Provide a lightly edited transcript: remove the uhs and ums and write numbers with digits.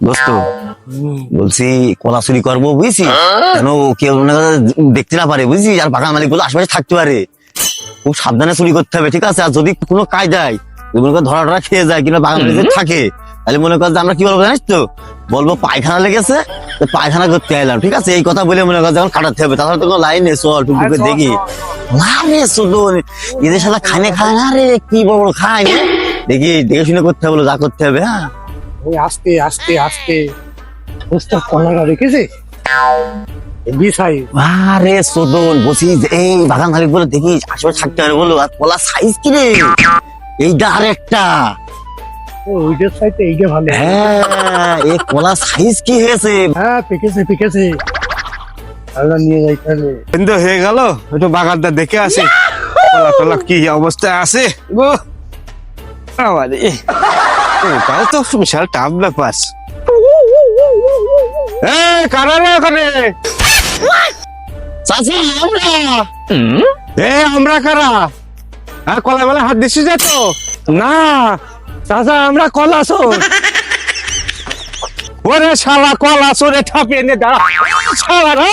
দোস্ত বলছি কলা চুরি করবো বুঝছি, কেন কেউ মনে করে দেখতে না পারে বুঝছি, আর বাগান মালিক গুলো আশেপাশে থাকতে পারে, খুব সাবধানে চুরি করতে হবে, ঠিক আছে? আর যদি কোনো কায়দায় মনে কর ধরা ধরা খেয়ে যায় কিংবা বাগান মালিক থাকে, তাহলে মনে কর যে আমরা কি বলবো জানিস তো, বলবো পায়খানা লেগেছে, পায়খানা করতে এলাম, ঠিক আছে? এই কথা বলে মনে কর যখন কাটাতে হবে, তাহলে তো কোনো লাইন নেই, চল টুকটুকে দেখি। আরে শুধু এদের সাথে খানে খায় না রে, কি বড় বড় খায় না, দেখি দেখে শুনে করতে হবে, যা করতে হবে। হ্যাঁ আস্তে আস্তে আস্তে দোস্ত কলাটা রেখেছে বিছাই। আরে সদন বলছি যে এই বাগান মালিক বলে দেখি আশেপাশে থাকতে পারে বলো, আর কলা সাইজ কি রে, এইটা আর একটা। ওইটার সাইতে এইটা ভালো। হ্যাঁ এই কলা সাইজ কি হয়েছে, হ্যাঁ পেকেছে পেকেছে, আল্লাহ নিয়ে যাইতে হবে। বন্ধ হয়ে গেল, একটু বাগানটা দেখে আসি কলা টলা কি অবস্থা আছে। তাও তো বিশাল টাফ ব্যাপার। কারা রে ওখানে? চাচা আমরা আমরা কারা? হ্যাঁ কলা মেলা হাত দিচ্ছি যে তো না চাচা আমরা কলা চোর। ওরে শালা কলা চোরে ঠাপিয়ে নিয়ে দাঁড়া শালা রে।